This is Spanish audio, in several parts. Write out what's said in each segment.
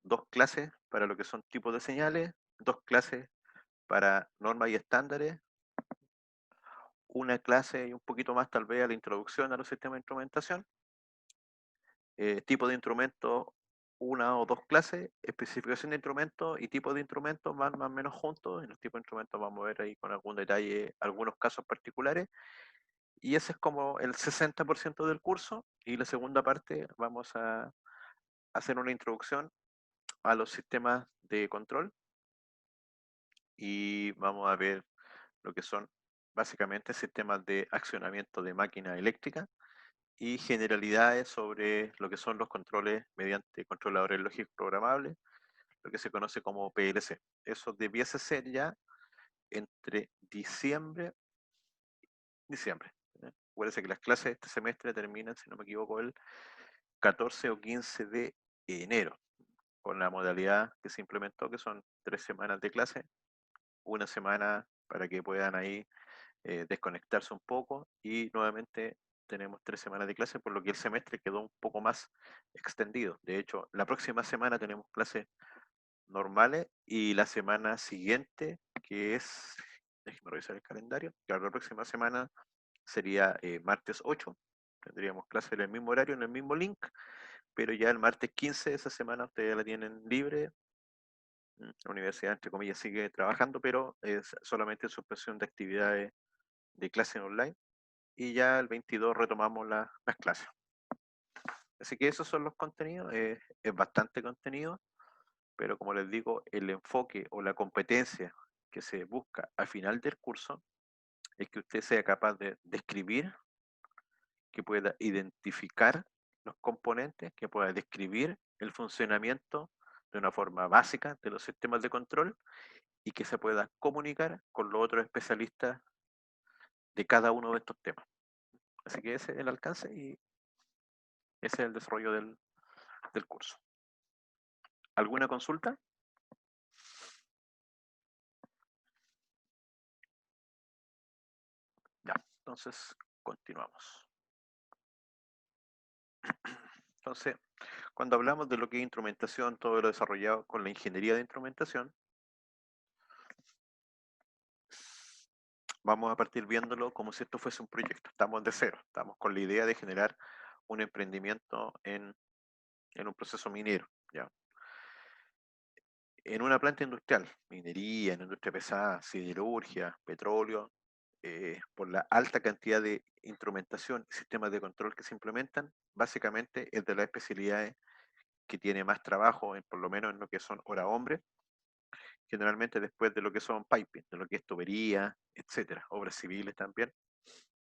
2 clases para lo que son tipos de señales, 2 clases para normas y estándares, una clase y un poquito más tal vez a la introducción a los sistemas de instrumentación, tipo de instrumento, una o 2 clases, especificación de instrumentos y tipo de instrumentos van más o menos juntos. En los tipos de instrumentos vamos a ver ahí con algún detalle algunos casos particulares. Y ese es como el 60% del curso. Y la segunda parte vamos a hacer una introducción a los sistemas de control y vamos a ver lo que son básicamente sistemas de accionamiento de máquina eléctrica y generalidades sobre lo que son los controles mediante controladores lógicos programables, lo que se conoce como PLC. Eso debiese ser ya entre diciembre. Acuérdense que las clases de este semestre terminan, si no me equivoco, el 14 o 15 de enero, con la modalidad que se implementó, que son 3 semanas de clase, una semana para que puedan ahí desconectarse un poco y nuevamente tenemos 3 semanas de clase, por lo que el semestre quedó un poco más extendido. De hecho, la próxima semana tenemos clases normales y la semana siguiente, que es, déjenme revisar el calendario, claro, la próxima semana sería martes 8, tendríamos clase en el mismo horario, en el mismo link, pero ya el martes 15 de esa semana ustedes la tienen libre. La universidad, entre comillas, sigue trabajando, pero es solamente en suspensión de actividades de clase en online. Y ya el 22 retomamos las clases. Así que esos son los contenidos. Es bastante contenido, pero como les digo, el enfoque o la competencia que se busca al final del curso es que usted sea capaz de describir, que pueda identificar los componentes, que pueda describir el funcionamiento de una forma básica de los sistemas de control y que se pueda comunicar con los otros especialistas de cada uno de estos temas. Así que ese es el alcance y ese es el desarrollo del curso. ¿Alguna consulta? Ya, entonces continuamos. Entonces, cuando hablamos de lo que es instrumentación, todo lo desarrollado con la ingeniería de instrumentación, vamos a partir viéndolo como si esto fuese un proyecto. Estamos de cero, estamos con la idea de generar un emprendimiento en un proceso minero. ¿Ya? En una planta industrial, minería, en industria pesada, siderurgia, petróleo, por la alta cantidad de instrumentación y sistemas de control que se implementan, básicamente es de las especialidades que tiene más trabajo, por lo menos en lo que son hora hombre, generalmente después de lo que son piping, de lo que es tubería, etcétera, obras civiles también.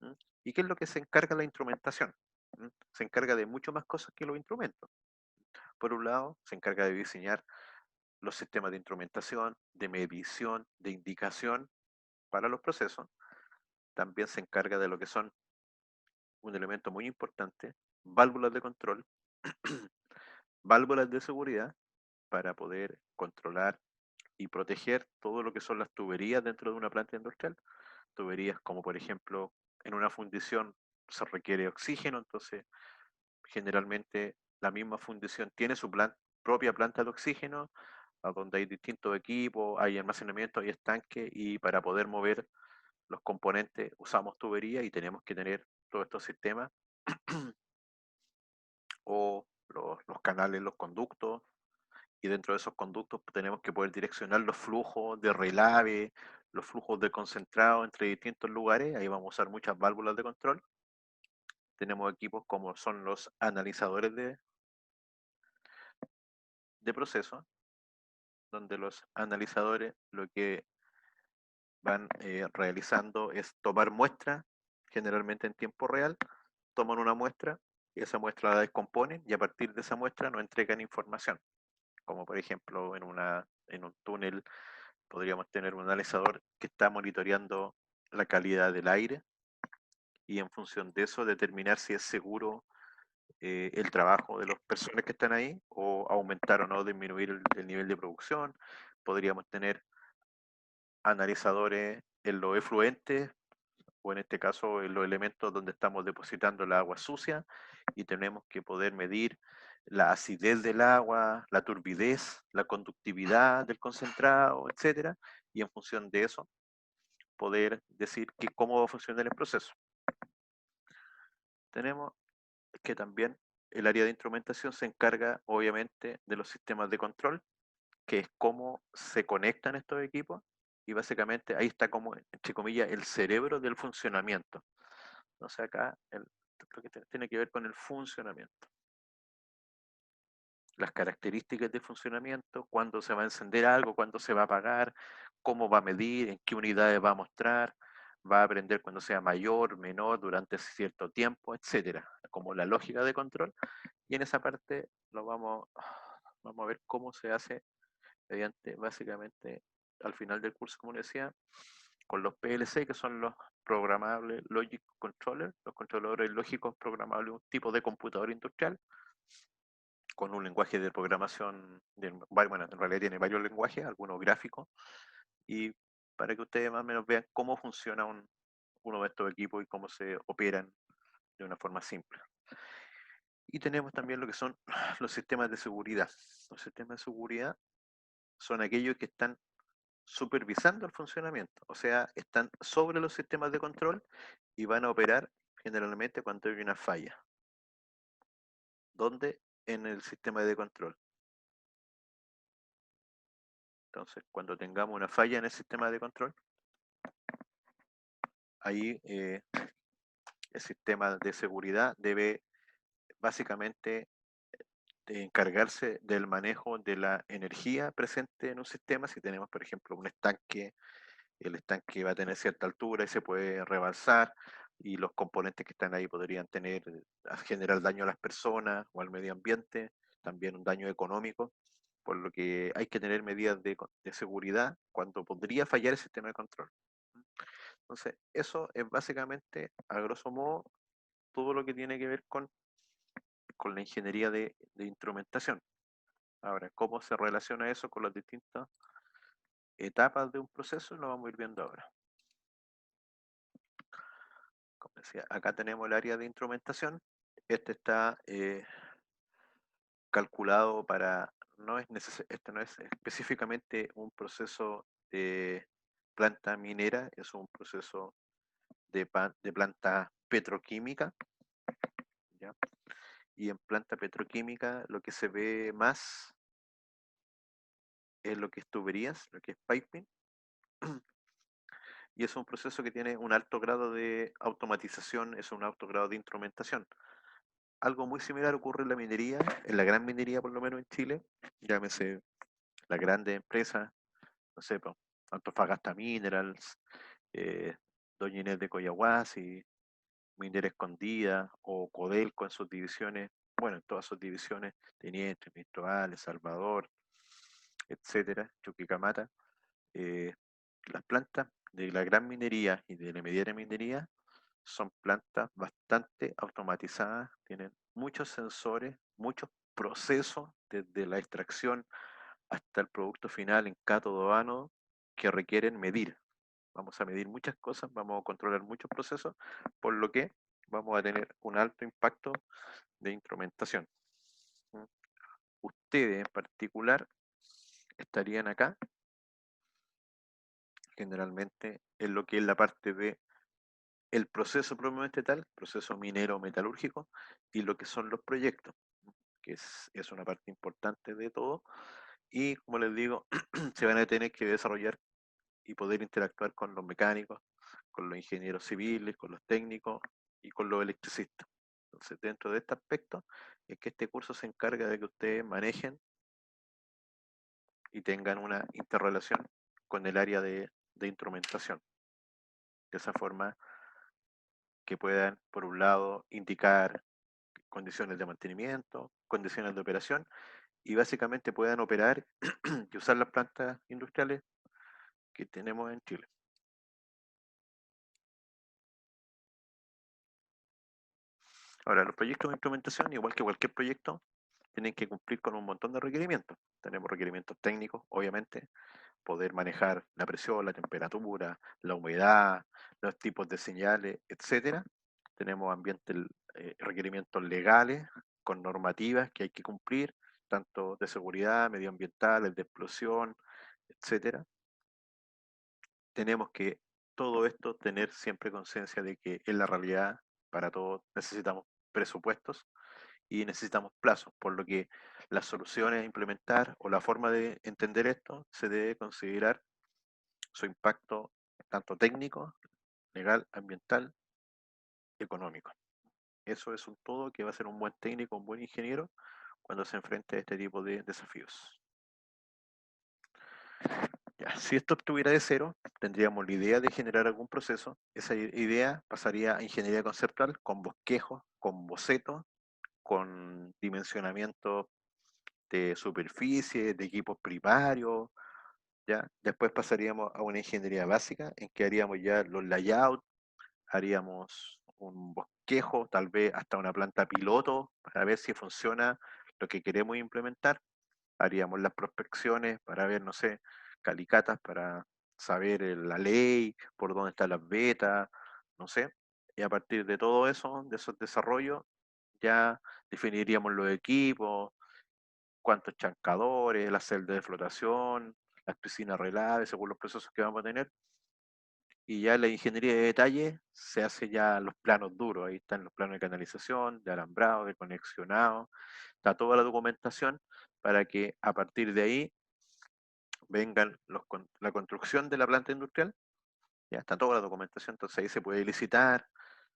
¿M? ¿Y qué es lo que se encarga la instrumentación? ¿M? Se encarga de mucho más cosas que los instrumentos. Por un lado, se encarga de diseñar los sistemas de instrumentación, de medición, de indicación para los procesos. También se encarga de lo que son un elemento muy importante, válvulas de control, válvulas de seguridad para poder controlar y proteger todo lo que son las tuberías dentro de una planta industrial. Tuberías como por ejemplo en una fundición se requiere oxígeno, entonces generalmente la misma fundición tiene su propia planta de oxígeno, a donde hay distintos equipos, hay almacenamiento, hay estanque y para poder mover los componentes usamos tubería y tenemos que tener todos estos sistemas o los canales, los conductos, y dentro de esos conductos tenemos que poder direccionar los flujos de relave, los flujos de concentrado entre distintos lugares. Ahí vamos a usar muchas válvulas de control. Tenemos equipos como son los analizadores de proceso, donde los analizadores lo que van realizando es tomar muestras, generalmente en tiempo real, toman una muestra y esa muestra la descomponen y a partir de esa muestra nos entregan información, como por ejemplo en un túnel podríamos tener un analizador que está monitoreando la calidad del aire y en función de eso determinar si es seguro el trabajo de las personas que están ahí o aumentar o no disminuir el nivel de producción. Podríamos tener analizadores en los efluentes o en este caso en los elementos donde estamos depositando la agua sucia y tenemos que poder medir la acidez del agua, la turbidez, la conductividad del concentrado, etcétera, y en función de eso poder decir cómo va a funcionar el proceso. Tenemos que también el área de instrumentación se encarga obviamente de los sistemas de control, que es cómo se conectan estos equipos, y básicamente ahí está como, entre comillas, el cerebro del funcionamiento. Entonces acá lo que tiene que ver con el funcionamiento. Las características de funcionamiento, cuándo se va a encender algo, cuándo se va a apagar, cómo va a medir, en qué unidades va a mostrar, va a aprender cuando sea mayor, menor, durante cierto tiempo, etcétera, como la lógica de control. Y en esa parte vamos a ver cómo se hace mediante, básicamente, al final del curso, como les decía, con los PLC, que son los Programmable Logic Controller, los controladores lógicos programables, un tipo de computador industrial, con un lenguaje de programación, bueno, en realidad tiene varios lenguajes, algunos gráficos, y para que ustedes más o menos vean cómo funciona uno de estos equipos y cómo se operan de una forma simple. Y tenemos también lo que son los sistemas de seguridad. Los sistemas de seguridad son aquellos que están supervisando el funcionamiento, o sea, están sobre los sistemas de control y van a operar generalmente cuando hay una falla. ¿Dónde? En el sistema de control. Entonces, cuando tengamos una falla en el sistema de control, ahí el sistema de seguridad debe básicamente encargarse del manejo de la energía presente en un sistema. Si tenemos, por ejemplo, un estanque, el estanque va a tener cierta altura y se puede rebalsar, y los componentes que están ahí podrían generar daño a las personas o al medio ambiente, también un daño económico, por lo que hay que tener medidas de seguridad cuando podría fallar el sistema de control. Entonces, eso es básicamente, a grosso modo, todo lo que tiene que ver con la ingeniería de instrumentación. Ahora, ¿cómo se relaciona eso con las distintas etapas de un proceso? Lo vamos a ir viendo ahora. Como decía, acá tenemos el área de instrumentación. Este está calculado para, este no es específicamente un proceso de planta minera, es un proceso de planta petroquímica, ¿ya? Y en planta petroquímica lo que se ve más es lo que es tuberías, lo que es piping, y es un proceso que tiene un alto grado de automatización, es un alto grado de instrumentación. Algo muy similar ocurre en la minería, en la gran minería por lo menos en Chile, llámese las grandes empresas, no sé, Antofagasta Minerals, Doña Inés de Coyahuasi, Minera Escondida o Codelco en sus divisiones, bueno, en todas sus divisiones, Teniente, Ministro Salvador, etcétera, Chuquicamata. Las plantas de la gran minería y de la mediana minería son plantas bastante automatizadas, tienen muchos sensores, muchos procesos desde la extracción hasta el producto final en cátodo o ánodo que requieren medir. Vamos a medir muchas cosas, vamos a controlar muchos procesos, por lo que vamos a tener un alto impacto de instrumentación. Ustedes en particular estarían acá, generalmente en lo que es la parte de el proceso propiamente tal, proceso minero metalúrgico, y lo que son los proyectos, que es una parte importante de todo, y como les digo, se van a tener que desarrollar y poder interactuar con los mecánicos, con los ingenieros civiles, con los técnicos y con los electricistas. Entonces, dentro de este aspecto, es que este curso se encarga de que ustedes manejen y tengan una interrelación con el área de instrumentación. De esa forma que puedan, por un lado, indicar condiciones de mantenimiento, condiciones de operación, y básicamente puedan operar y usar las plantas industriales que tenemos en Chile. Ahora, los proyectos de implementación, igual que cualquier proyecto, tienen que cumplir con un montón de requerimientos. Tenemos requerimientos técnicos, obviamente, poder manejar la presión, la temperatura, la humedad, los tipos de señales, etcétera. Tenemos requerimientos legales, con normativas que hay que cumplir, tanto de seguridad, medioambientales, de explosión, etcétera. Tenemos que todo esto tener siempre conciencia de que en la realidad para todo necesitamos presupuestos y necesitamos plazos, por lo que las soluciones a implementar o la forma de entender esto se debe considerar su impacto tanto técnico, legal, ambiental, económico. Eso es un todo que va a ser un buen técnico, un buen ingeniero cuando se enfrente a este tipo de desafíos. Ya, si esto obtuviera de cero, tendríamos la idea de generar algún proceso. Esa idea pasaría a ingeniería conceptual con bosquejos, con bocetos, con dimensionamiento de superficie, de equipos primarios, ¿ya? Después pasaríamos a una ingeniería básica en que haríamos ya los layouts, haríamos un bosquejo, tal vez hasta una planta piloto para ver si funciona lo que queremos implementar. Haríamos las prospecciones para ver, no sé, calicatas para saber la ley, por dónde están las vetas, no sé. Y a partir de todo eso, de esos desarrollos, ya definiríamos los equipos, cuántos chancadores, las celdas de flotación, las piscinas relaves, según los procesos que vamos a tener. Y ya la ingeniería de detalle se hace ya los planos duros, ahí están los planos de canalización, de alambrado, de conexionado, está toda la documentación para que a partir de ahí vengan la construcción de la planta industrial, ya está toda la documentación, entonces ahí se puede licitar,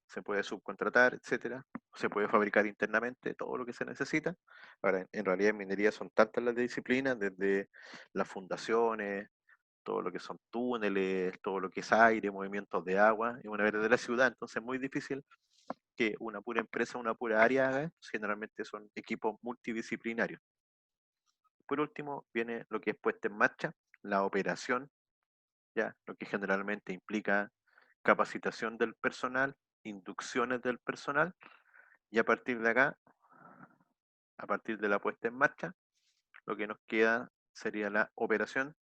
se puede subcontratar, etcétera, se puede fabricar internamente todo lo que se necesita. Ahora, en realidad en minería son tantas las disciplinas, desde las fundaciones, todo lo que son túneles, todo lo que es aire, movimientos de agua, y una vez de la ciudad, entonces es muy difícil que una pura empresa, una pura área haga, generalmente son equipos multidisciplinarios. Por último, viene lo que es puesta en marcha, la operación, ya, lo que generalmente implica capacitación del personal, inducciones del personal, y a partir de acá, a partir de la puesta en marcha, lo que nos queda sería la operación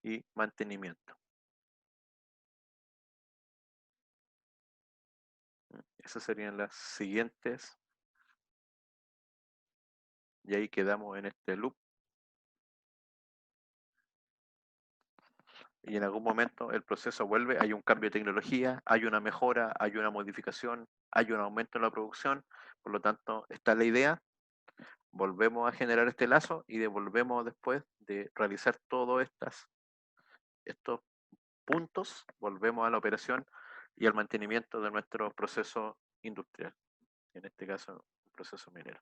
y mantenimiento. Esas serían las siguientes, y ahí quedamos en este loop. Y en algún momento el proceso vuelve, hay un cambio de tecnología, hay una mejora, hay una modificación, hay un aumento en la producción, por lo tanto está la idea, volvemos a generar este lazo y devolvemos después de realizar todos estos puntos, volvemos a la operación y al mantenimiento de nuestro proceso industrial, en este caso el proceso minero.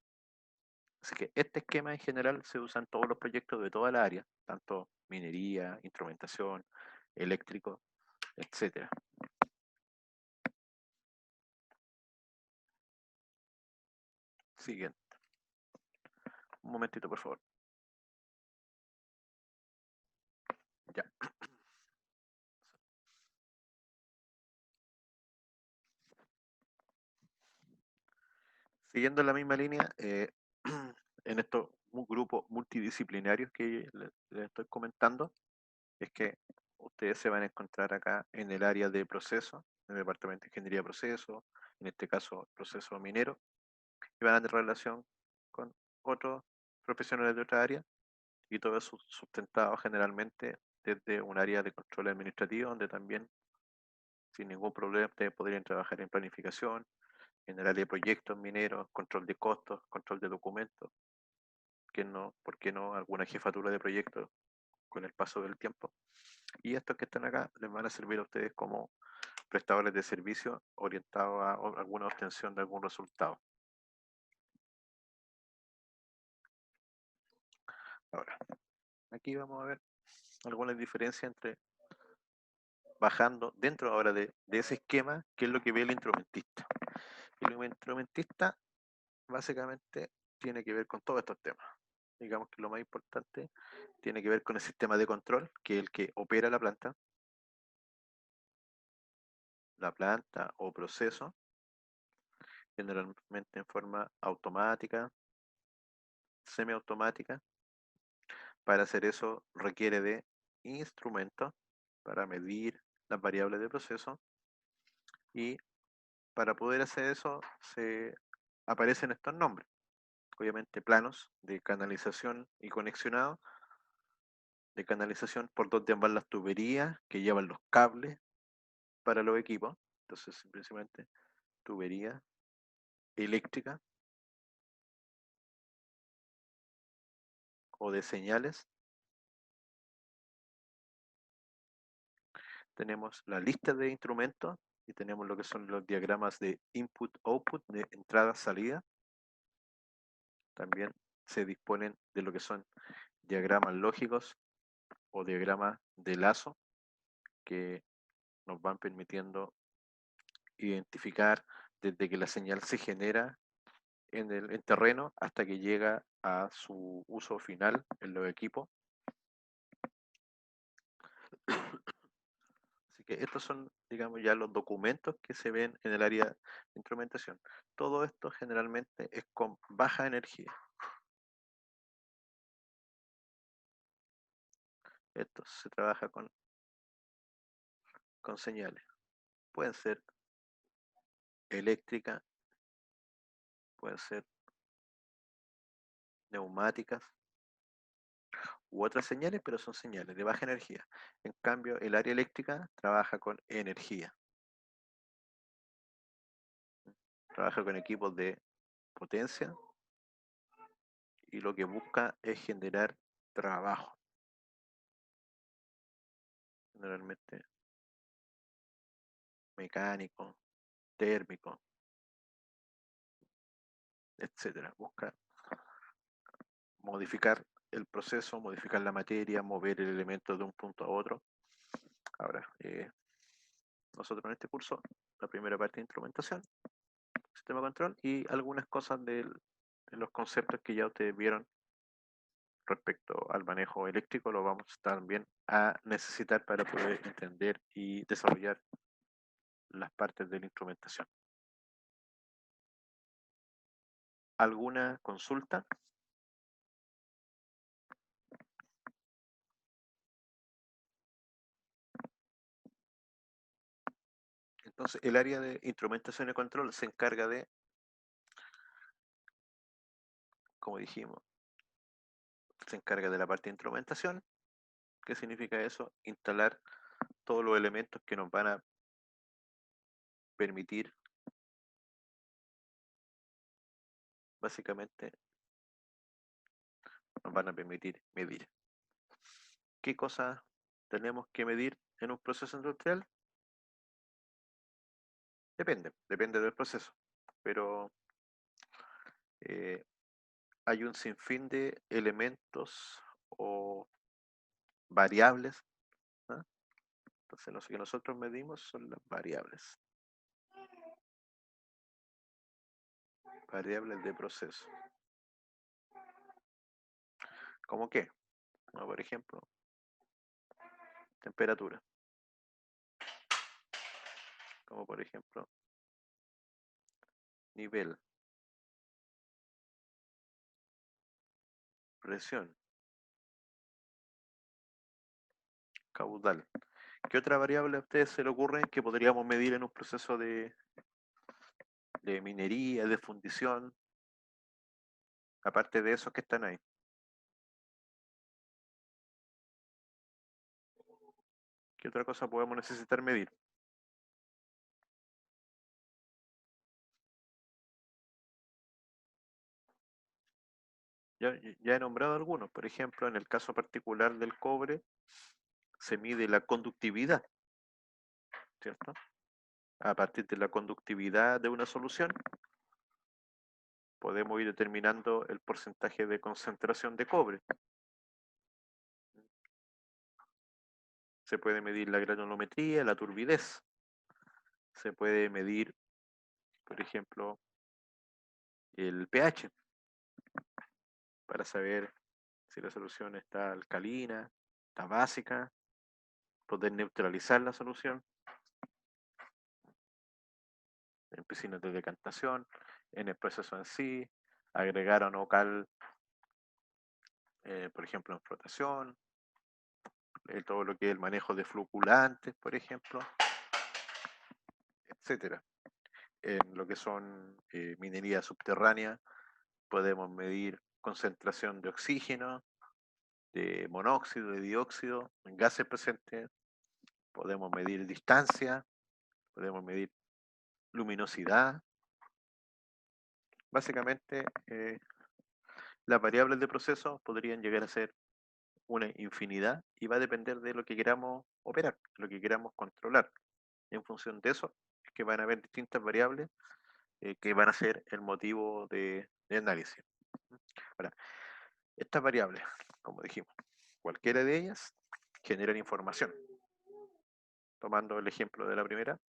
Así que este esquema en general se usa en todos los proyectos de toda la área, tanto minería, instrumentación, eléctrico, etcétera. Siguiente. Un momentito, por favor. Ya. Siguiendo la misma línea, en estos grupos multidisciplinarios que les estoy comentando, es que ustedes se van a encontrar acá en el área de proceso, en el departamento de ingeniería de proceso, en este caso proceso minero, y van a tener relación con otros profesionales de otra área, y todo eso sustentado generalmente desde un área de control administrativo, donde también sin ningún problema ustedes podrían trabajar en planificación, en el área de proyectos mineros, control de costos, control de documentos, ¿por qué no alguna jefatura de proyectos con el paso del tiempo? Y estos que están acá les van a servir a ustedes como prestadores de servicio orientados a alguna obtención de algún resultado. Ahora, aquí vamos a ver algunas diferencias entre bajando dentro ahora de ese esquema, qué es lo que ve el instrumentista. El instrumentista básicamente tiene que ver con todos estos temas. Digamos que lo más importante tiene que ver con el sistema de control, que es el que opera la planta o proceso, generalmente en forma automática, semiautomática. Para hacer eso requiere de instrumentos para medir las variables de proceso y para poder hacer eso se aparecen estos nombres. Obviamente planos de canalización y conexionado, de canalización por donde van las tuberías que llevan los cables para los equipos. Entonces, simplemente tubería eléctrica o de señales. Tenemos la lista de instrumentos y tenemos lo que son los diagramas de input-output, de entrada-salida. También se disponen de lo que son diagramas lógicos o diagramas de lazo que nos van permitiendo identificar desde que la señal se genera en terreno hasta que llega a su uso final en los equipos. Así que estos son, digamos, ya los documentos que se ven en el área de instrumentación. Todo esto generalmente es con baja energía. Esto se trabaja con señales. Pueden ser eléctricas, pueden ser neumáticas u otras señales, pero son señales de baja energía. En cambio, el área eléctrica trabaja con energía. Trabaja con equipos de potencia y lo que busca es generar trabajo, generalmente mecánico, térmico, etcétera. Busca modificar el proceso, modificar la materia, mover el elemento de un punto a otro. Ahora, nosotros en este curso, la primera parte de instrumentación, sistema de control y algunas cosas de los conceptos que ya ustedes vieron respecto al manejo eléctrico, lo vamos también a necesitar para poder entender y desarrollar las partes de la instrumentación. ¿Alguna consulta? Entonces, el área de instrumentación y control se encarga de, como dijimos, se encarga de la parte de instrumentación. ¿Qué significa eso? Instalar todos los elementos que nos van a permitir, básicamente, nos van a permitir medir. ¿Qué cosas tenemos que medir en un proceso industrial? Depende del proceso, pero eh, hay un sinfín de elementos o variables, ¿no? Entonces, lo que nosotros medimos son las variables de proceso. ¿Cómo qué? Bueno, por ejemplo, temperatura, como por ejemplo, nivel, presión, caudal. ¿Qué otra variable a ustedes se le ocurre que podríamos medir en un proceso de minería, de fundición, aparte de esos que están ahí? ¿Qué otra cosa podemos necesitar medir? Ya he nombrado algunos. Por ejemplo, en el caso particular del cobre, se mide la conductividad, ¿cierto? A partir de la conductividad de una solución, podemos ir determinando el porcentaje de concentración de cobre. Se puede medir la granulometría, la turbidez. Se puede medir, por ejemplo, el pH, para saber si la solución está alcalina, está básica, poder neutralizar la solución en piscinas de decantación, en el proceso en sí, agregar o no cal, por ejemplo, en flotación, todo lo que es el manejo de floculantes, por ejemplo, etcétera. en lo que son minería subterránea, podemos medir concentración de oxígeno, de monóxido, de dióxido, en gases presentes, podemos medir distancia, podemos medir luminosidad. Básicamente, las variables de proceso podrían llegar a ser una infinidad y va a depender de lo que queramos operar, lo que queramos controlar. En función de eso, es que van a haber distintas variables que van a ser el motivo de análisis. Ahora, estas variables, como dijimos, cualquiera de ellas generan información. Tomando el ejemplo de la primera,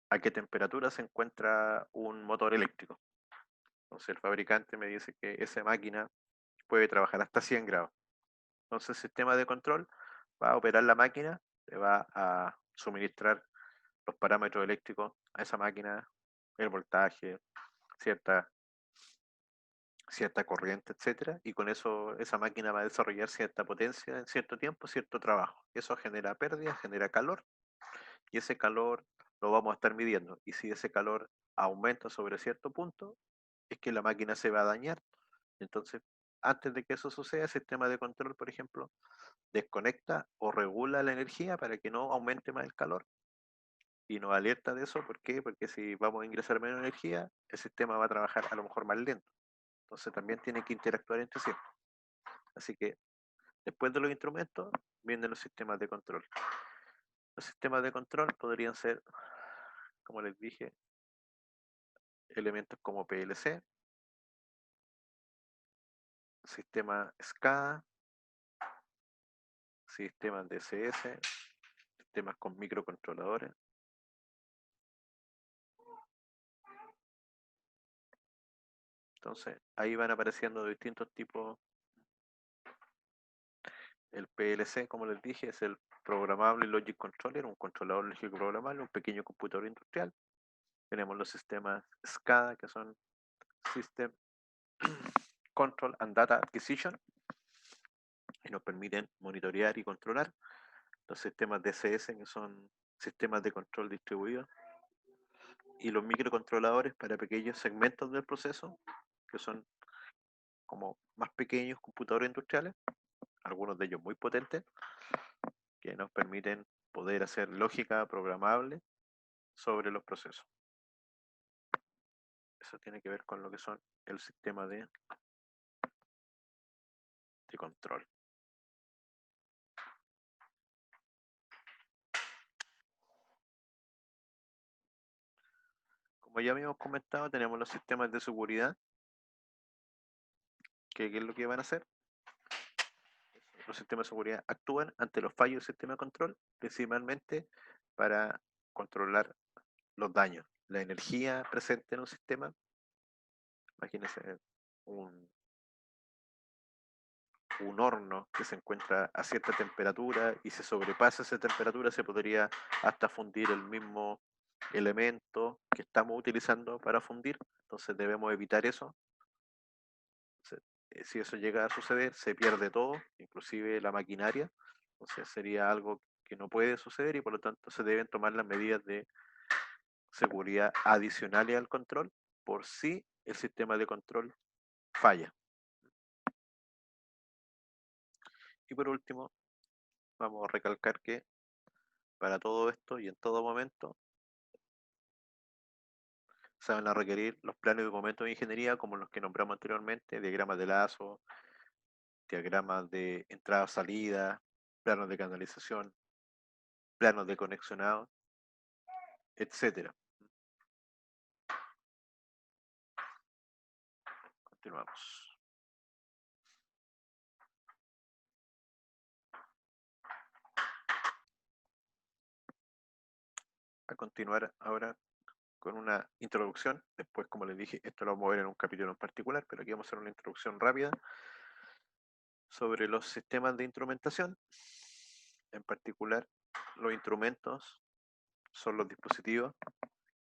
¿a qué temperatura se encuentra un motor eléctrico? Entonces el fabricante me dice que esa máquina puede trabajar hasta 100 grados. Entonces el sistema de control va a operar la máquina, le va a suministrar los parámetros eléctricos a esa máquina, el voltaje, cierta, cierta corriente, etcétera, y con eso esa máquina va a desarrollar cierta potencia en cierto tiempo, cierto trabajo. Eso genera pérdida, genera calor, y ese calor lo vamos a estar midiendo. Y si ese calor aumenta sobre cierto punto, es que la máquina se va a dañar. Entonces, antes de que eso suceda, el sistema de control, por ejemplo, desconecta o regula la energía para que no aumente más el calor y nos alerta de eso. ¿Por qué? Porque si vamos a ingresar menos energía, el sistema va a trabajar a lo mejor más lento. Entonces también tiene que interactuar entre sí. Así que después de los instrumentos, vienen los sistemas de control. Los sistemas de control podrían ser, como les dije, elementos como PLC, sistema SCADA, sistemas DCS, sistemas con microcontroladores. Entonces, ahí van apareciendo distintos tipos. El PLC, como les dije, es el Programable Logic Controller, un controlador lógico programable, un pequeño computador industrial. Tenemos los sistemas SCADA, que son System Control and Data Acquisition, y nos permiten monitorear y controlar. Los sistemas DCS, que son sistemas de control distribuido, y los microcontroladores para pequeños segmentos del proceso, que son como más pequeños computadores industriales, algunos de ellos muy potentes, que nos permiten poder hacer lógica programable sobre los procesos. Eso tiene que ver con lo que son el sistema de control. Como ya habíamos comentado, tenemos los sistemas de seguridad, que ¿qué es lo que van a hacer? Los sistemas de seguridad actúan ante los fallos del sistema de control, principalmente para controlar los daños. La energía presente en un sistema, imagínense un, un horno que se encuentra a cierta temperatura y se sobrepasa esa temperatura, se podría hasta fundir el mismo elemento que estamos utilizando para fundir. Entonces debemos evitar eso. Si eso llega a suceder, se pierde todo, inclusive la maquinaria. Entonces sería algo que no puede suceder y por lo tanto se deben tomar las medidas de seguridad adicionales al control por si el sistema de control falla. Y por último, vamos a recalcar que para todo esto y en todo momento se van a requerir los planos y documentos de ingeniería como los que nombramos anteriormente, diagramas de lazo, diagramas de entrada-salida, planos de canalización, planos de conexionado, etcétera. Continuamos. A continuar ahora con una introducción. Después, como les dije, esto lo vamos a ver en un capítulo en particular, pero aquí vamos a hacer una introducción rápida sobre los sistemas de instrumentación. En particular, los instrumentos son los dispositivos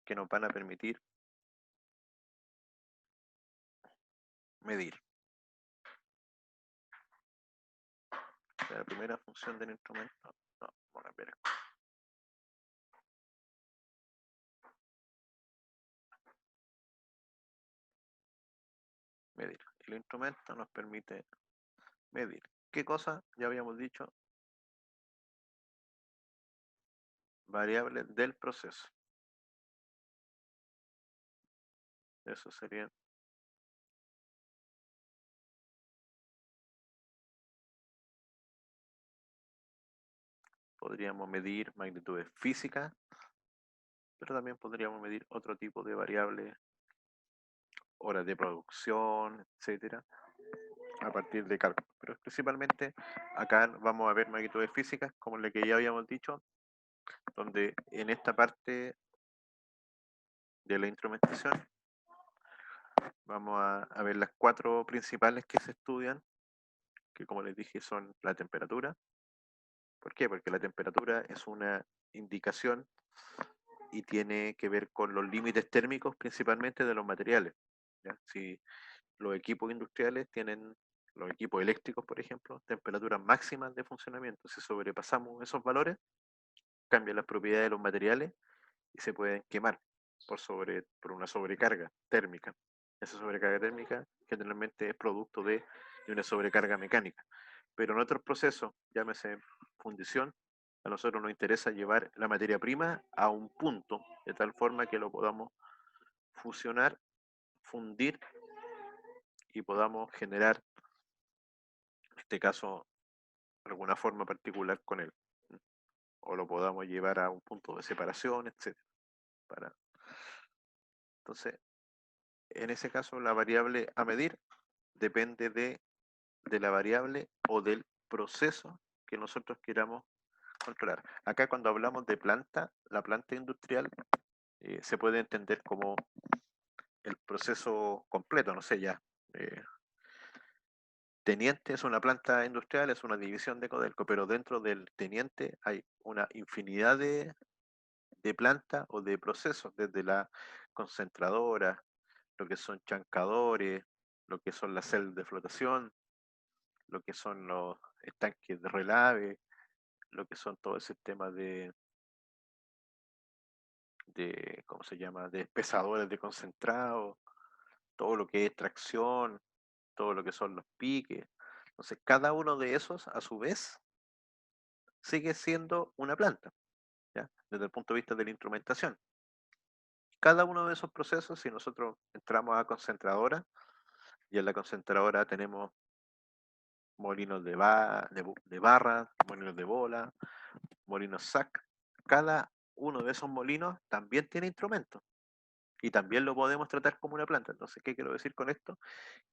que nos van a permitir medir. La primera función del instrumento, no, vamos a ver. medir. El instrumento nos permite medir. ¿Qué cosa? Ya habíamos dicho, variable del proceso. Eso sería. Podríamos medir magnitudes físicas, pero también podríamos medir otro tipo de variables, horas de producción, etcétera, a partir de cálculos. Pero principalmente acá vamos a ver magnitudes físicas, como la que ya habíamos dicho, donde en esta parte de la instrumentación vamos a ver las 4 principales que se estudian, que como les dije son la temperatura. ¿Por qué? Porque la temperatura es una indicación y tiene que ver con los límites térmicos principalmente de los materiales. ¿Ya? Si los equipos industriales tienen, los equipos eléctricos, por ejemplo, temperaturas máximas de funcionamiento. Si sobrepasamos esos valores, cambian las propiedades de los materiales y se pueden quemar por una sobrecarga térmica. Esa sobrecarga térmica generalmente es producto de una sobrecarga mecánica. Pero en otros procesos, llámese fundición, a nosotros nos interesa llevar la materia prima a un punto de tal forma que lo podamos fusionar, fundir y podamos generar, en este caso, alguna forma particular con él. O lo podamos llevar a un punto de separación, etc. Para... Entonces, en ese caso, la variable a medir depende de la variable o del proceso que nosotros queramos controlar. Acá cuando hablamos de planta, la planta industrial se puede entender como el proceso completo, no sé ya. Teniente es una planta industrial, es una división de Codelco, pero dentro del Teniente hay una infinidad de plantas o de procesos, desde la concentradora, lo que son chancadores, lo que son las celdas de flotación, lo que son los estanques de relave, lo que son todo el sistema de ¿cómo se llama?, de espesadores de concentrado, todo lo que es tracción, todo lo que son los piques. Entonces, cada uno de esos, a su vez, sigue siendo una planta, ¿ya? Desde el punto de vista de la instrumentación. Cada uno de esos procesos, si nosotros entramos a concentradora, y en la concentradora tenemos molinos de barra, molinos de bola, molinos SAC, cada uno de esos molinos también tiene instrumentos. Y también lo podemos tratar como una planta. Entonces, ¿qué quiero decir con esto?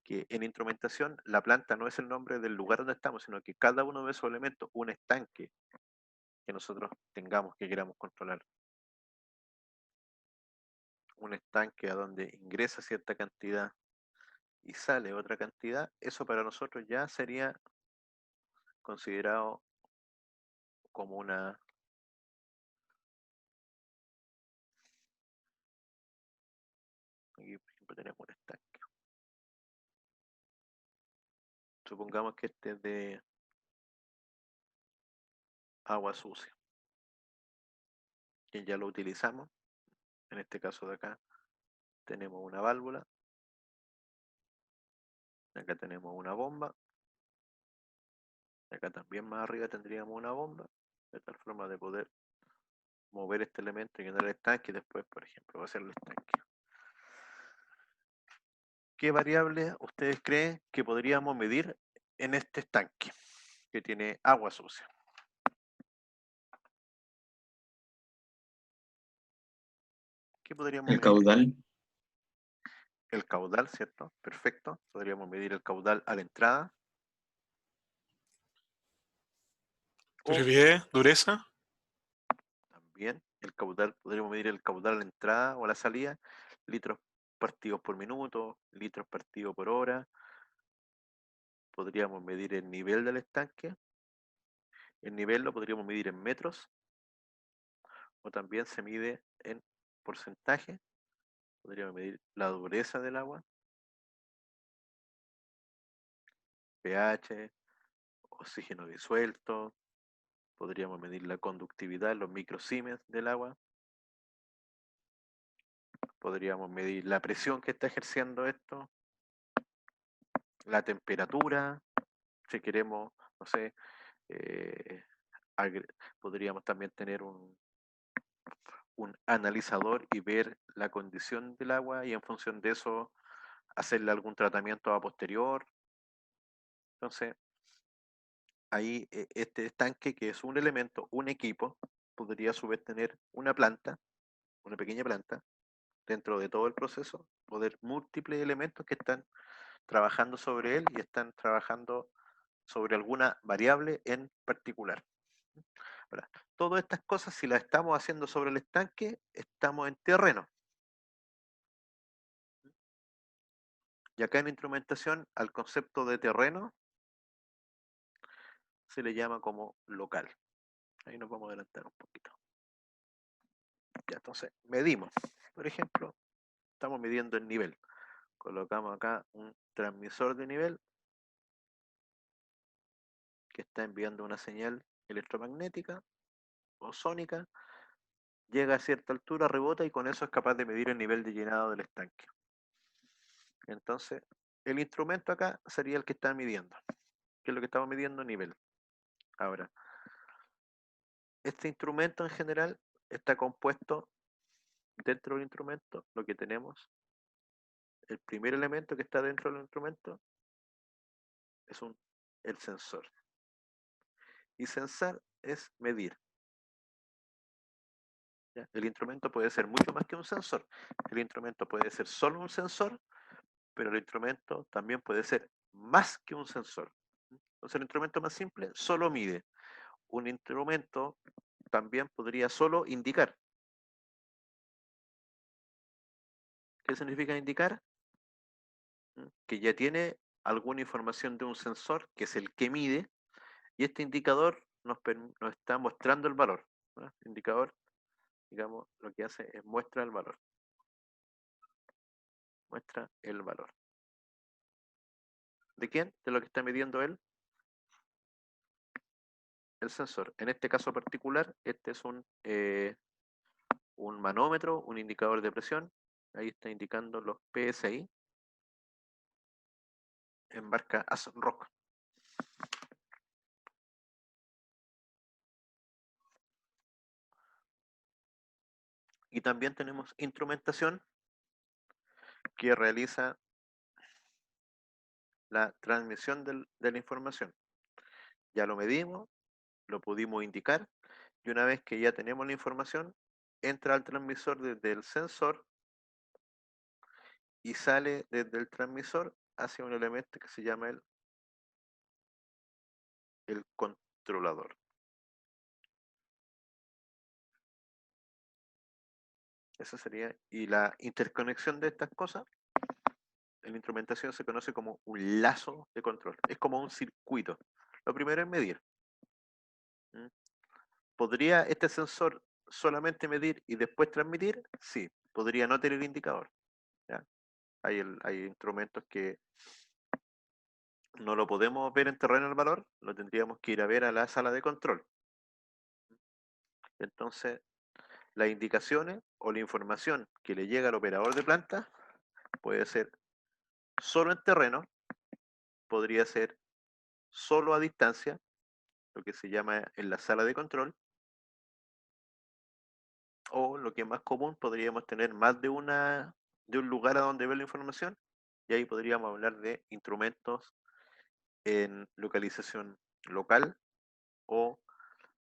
Que en instrumentación la planta no es el nombre del lugar donde estamos, sino que cada uno de esos elementos, un estanque que nosotros tengamos, que queramos controlar, un estanque a donde ingresa cierta cantidad y sale otra cantidad, eso para nosotros ya sería considerado como una... Aquí, por ejemplo, tenemos un estanque. Supongamos que este es de agua sucia, que ya lo utilizamos. En este caso de acá tenemos una válvula, acá tenemos una bomba, acá también más arriba tendríamos una bomba, de tal forma de poder mover este elemento y llenar el estanque y después, por ejemplo, va a ser el estanque. ¿Qué variable ustedes creen que podríamos medir en este estanque que tiene agua sucia? ¿Qué podríamos El medir? caudal, El caudal, ¿cierto? Perfecto. Podríamos medir el caudal a la entrada. O Brevedad, dureza, también el caudal, podríamos medir el caudal a la entrada o a la salida. Litros partidos por minuto, litros partidos por hora. Podríamos medir el nivel del estanque. El nivel lo podríamos medir en metros o también se mide en porcentaje. Podríamos medir la dureza del agua, pH, oxígeno disuelto. Podríamos medir la conductividad, los microsiemens del agua. Podríamos medir la presión que está ejerciendo esto. la temperatura, si queremos, no sé, eh, podríamos también tener un analizador y ver la condición del agua y en función de eso hacerle algún tratamiento a posterior. Entonces, ahí este estanque, que es un elemento, un equipo, podría a su vez tener una planta, una pequeña planta, dentro de todo el proceso, poder múltiples elementos que están trabajando sobre él y están trabajando sobre alguna variable en particular. Ahora, todas estas cosas, si las estamos haciendo sobre el estanque, estamos en terreno. Y acá en instrumentación, al concepto de terreno, se le llama como local. Ahí nos vamos a adelantar un poquito. Ya, entonces, medimos. Por ejemplo, estamos midiendo el nivel. Colocamos acá un transmisor de nivel que está enviando una señal electromagnética o sónica, llega a cierta altura, rebota y con eso es capaz de medir el nivel de llenado del estanque. Entonces, el instrumento acá sería el que está midiendo. ¿Qué es lo que estamos midiendo? Nivel. Ahora, este instrumento en general está compuesto dentro del instrumento, lo que tenemos, el primer elemento que está dentro del instrumento es el sensor. Y sensar es medir. ¿Ya? El instrumento puede ser mucho más que un sensor. El instrumento puede ser solo un sensor, pero el instrumento también puede ser más que un sensor. Entonces el instrumento más simple solo mide. Un instrumento también podría solo indicar. ¿Qué significa indicar? Que ya tiene alguna información de un sensor, que es el que mide, y este indicador nos está mostrando el valor. ¿No? El indicador, digamos, lo que hace es muestra el valor. Muestra el valor. ¿De quién? De lo que está midiendo él, el sensor. En este caso particular, este es un manómetro, un indicador de presión. Ahí está indicando los PSI en marca ASRock. Y también tenemos instrumentación que realiza la transmisión de la información. Ya lo medimos, lo pudimos indicar, y una vez que ya tenemos la información, entra al transmisor desde el sensor y sale desde el transmisor hacia un elemento que se llama el controlador. Eso sería, y la interconexión de estas cosas, en la instrumentación se conoce como un lazo de control. Es como un circuito. Lo primero es medir. ¿Mm? ¿Podría este sensor solamente medir y después transmitir? Sí. Podría no tener indicador. ¿Ya? Hay instrumentos que no lo podemos ver en terreno del valor, lo tendríamos que ir a ver a la sala de control. Entonces, las indicaciones o la información que le llega al operador de planta puede ser solo en terreno, podría ser solo a distancia, lo que se llama en la sala de control, o lo que es más común, podríamos tener más de un lugar a donde ver la información, y ahí podríamos hablar de instrumentos en localización local o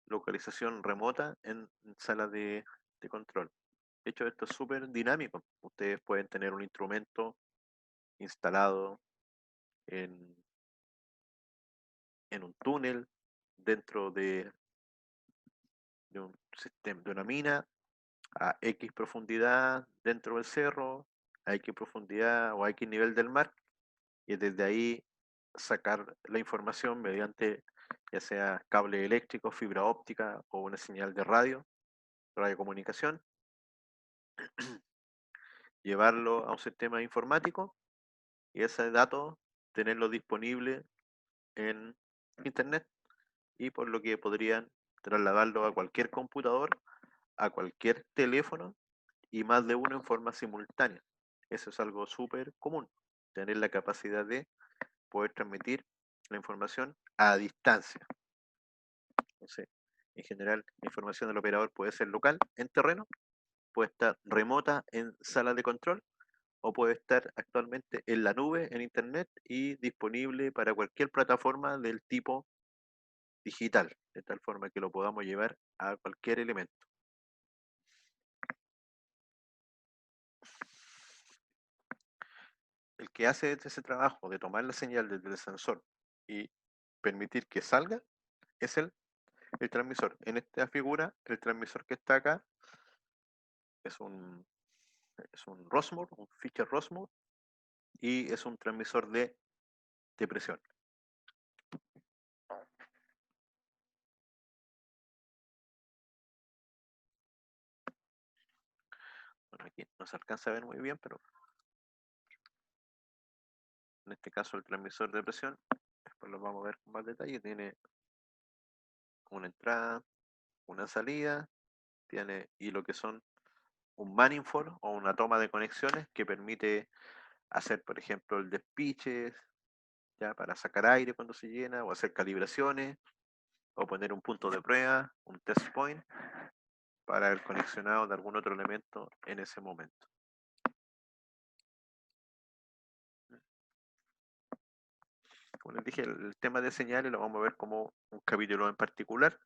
localización remota en salas de control. De hecho, esto es súper dinámico. Ustedes pueden tener un instrumento instalado en, en un túnel dentro de un sistema, de una mina, a X profundidad dentro del cerro, a X profundidad o a X nivel del mar, y desde ahí sacar la información mediante ya sea cable eléctrico, fibra óptica o una señal de radiocomunicación, llevarlo a un sistema informático y ese dato tenerlo disponible en internet y por lo que podrían trasladarlo a cualquier computador, a cualquier teléfono y más de uno en forma simultánea. Eso es algo súper común, tener la capacidad de poder transmitir la información a distancia. Entonces, en general, la información del operador puede ser local, en terreno, puede estar remota en sala de control, o puede estar actualmente en la nube, en internet, y disponible para cualquier plataforma del tipo digital, de tal forma que lo podamos llevar a cualquier elemento. El que hace ese trabajo de tomar la señal desde el sensor y permitir que salga es el transmisor. En esta figura, el transmisor que está acá es un Rosmore, un Fischer Rosmore, y es un transmisor de presión. Bueno, aquí no se alcanza a ver muy bien, pero en este caso el transmisor de presión, después lo vamos a ver con más detalle, tiene una entrada, una salida, tiene y lo que son un manifold o una toma de conexiones que permite hacer, por ejemplo, el despiche, ya para sacar aire cuando se llena, o hacer calibraciones, o poner un punto de prueba, un test point, para haber conexionado de algún otro elemento en ese momento. Como les dije, el tema de señales lo vamos a ver como un capítulo en particular,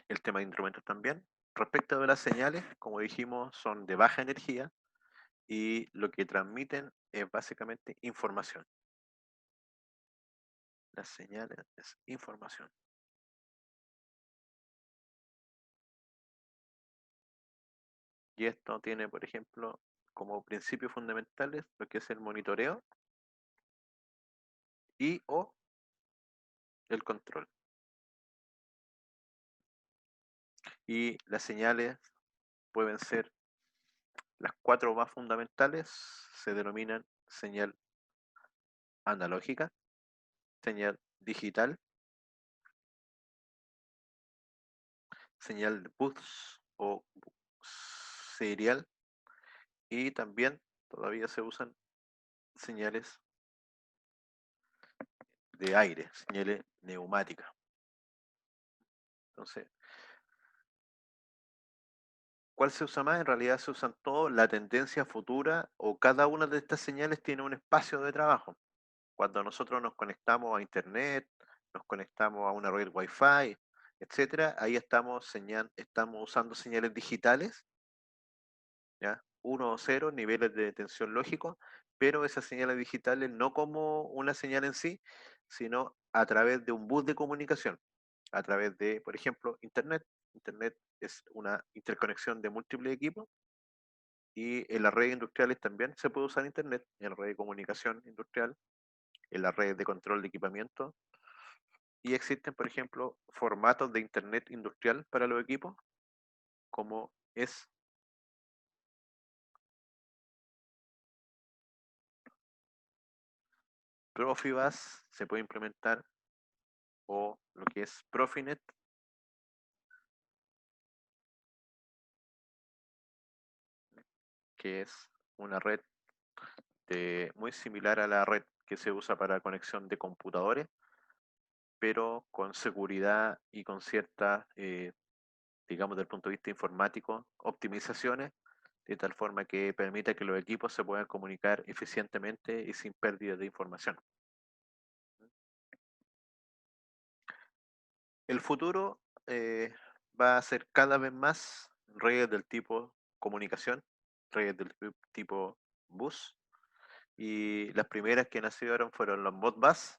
el tema de instrumentos también. Respecto de las señales, como dijimos, son de baja energía y lo que transmiten es básicamente información. Las señales es información. Y esto tiene, por ejemplo, como principios fundamentales lo que es el monitoreo y o el control. Y las señales pueden ser las cuatro más fundamentales, se denominan señal analógica, señal digital, señal de pulse o serial, y también todavía se usan señales de aire, señales neumáticas. Entonces, ¿cuál se usa más? En realidad se usan todos, la tendencia futura o cada una de estas señales tiene un espacio de trabajo. Cuando nosotros nos conectamos a internet, nos conectamos a una red Wi-Fi, etcétera, ahí estamos usando señales digitales, ¿ya? 1 o 0, niveles de tensión lógico, pero esas señales digitales no como una señal en sí, sino a través de un bus de comunicación, a través de, por ejemplo, internet. Internet es una interconexión de múltiples equipos y en las redes industriales también se puede usar internet, en la red de comunicación industrial, en las redes de control de equipamiento. Y existen, por ejemplo, formatos de internet industrial para los equipos, como es Profibus, se puede implementar, o lo que es Profinet, que es una red muy similar a la red que se usa para conexión de computadores, pero con seguridad y con ciertas, digamos, desde el punto de vista informático, optimizaciones, de tal forma que permita que los equipos se puedan comunicar eficientemente y sin pérdida de información. El futuro va a ser cada vez más redes del tipo comunicación, redes del tipo bus, y las primeras que nacieron fueron los Modbus,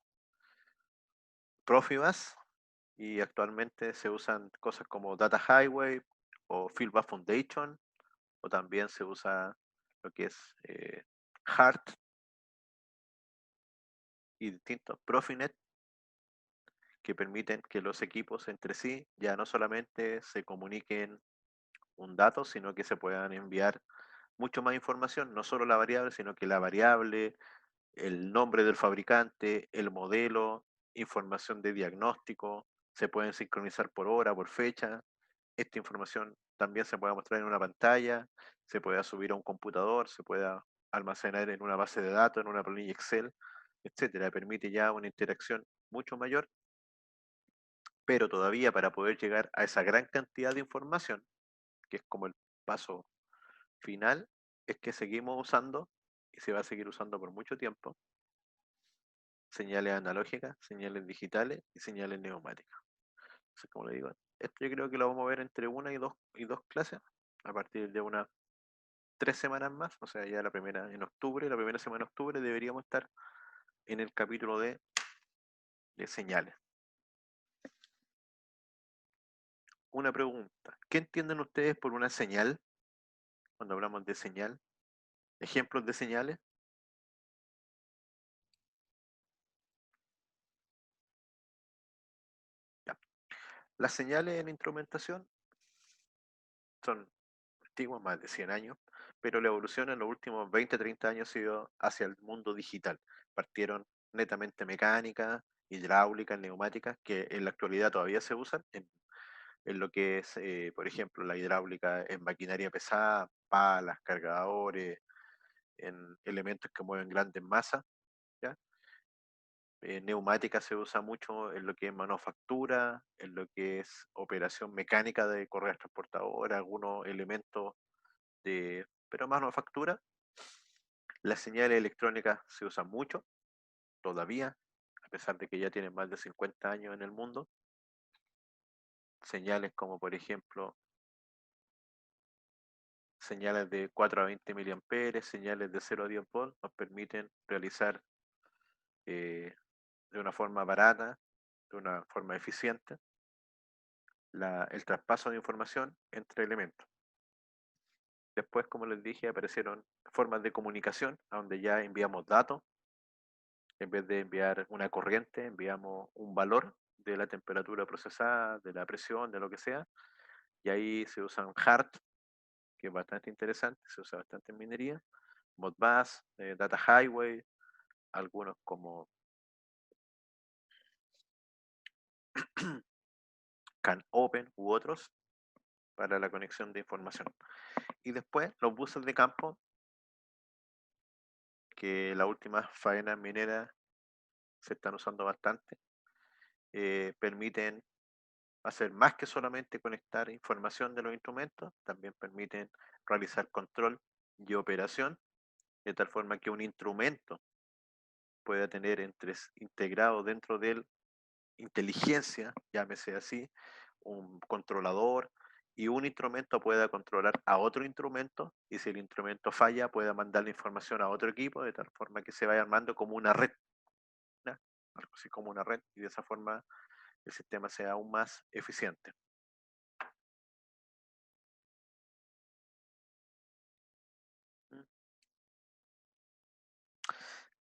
Profibus, y actualmente se usan cosas como Data Highway o Fieldbus Foundation, o también se usa lo que es HART y distintos Profinet, que permiten que los equipos entre sí ya no solamente se comuniquen un dato, sino que se puedan enviar mucho más información, no solo la variable, sino que la variable, el nombre del fabricante, el modelo, información de diagnóstico, se pueden sincronizar por hora, por fecha. Esta información también se puede mostrar en una pantalla, se puede subir a un computador, se pueda almacenar en una base de datos, en una planilla Excel, etcétera. Permite ya una interacción mucho mayor, pero todavía para poder llegar a esa gran cantidad de información, que es como el paso final, es que seguimos usando, y se va a seguir usando por mucho tiempo, señales analógicas, señales digitales y señales neumáticas. Entonces, como le digo, esto yo creo que lo vamos a ver entre una y dos clases, a partir de unas 3 semanas más, o sea, ya la primera en octubre, la primera semana de octubre deberíamos estar en el capítulo de señales. Una pregunta, ¿qué entienden ustedes por una señal cuando hablamos de señal? ¿Ejemplos de señales? Ya. Las señales en instrumentación son antiguas, más de 100 años, pero la evolución en los últimos 20, 30 años ha sido hacia el mundo digital. Partieron netamente mecánicas, hidráulicas, neumáticas, que en la actualidad todavía se usan en lo que es, por ejemplo, la hidráulica en maquinaria pesada, palas, cargadores, en elementos que mueven grandes masas, ¿ya? Neumática se usa mucho en lo que es manufactura, en lo que es operación mecánica de correas transportadoras, algunos elementos de, pero manufactura. Las señales electrónicas se usan mucho, todavía, a pesar de que ya tienen más de 50 años en el mundo. Señales como, por ejemplo, señales de 4 a 20 miliamperes, señales de 0 a 10 volts, nos permiten realizar eh, de una forma barata, de una forma eficiente, el traspaso de información entre elementos. Después, como les dije, aparecieron formas de comunicación, a donde ya enviamos datos. En vez de enviar una corriente, enviamos un valor de la temperatura procesada, de la presión, de lo que sea. Y ahí se usan HART, que es bastante interesante, se usa bastante en minería. Modbus, Data Highway, algunos como CAN-Open u otros para la conexión de información. Y después los buses de campo, que las últimas faenas mineras se están usando bastante, permiten hacer más que solamente conectar información de los instrumentos, también permiten realizar control y operación, de tal forma que un instrumento pueda tener integrado dentro de él inteligencia, llámese así, un controlador, y un instrumento pueda controlar a otro instrumento, y si el instrumento falla, pueda mandar la información a otro equipo, de tal forma que se vaya armando como una red, ¿no? Algo así como una red, y de esa forma el sistema sea aún más eficiente. ¿Mm?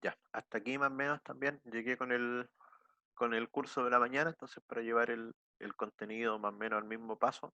Ya, hasta aquí más o menos también llegué con el curso de la mañana, entonces para llevar el contenido más o menos al mismo paso,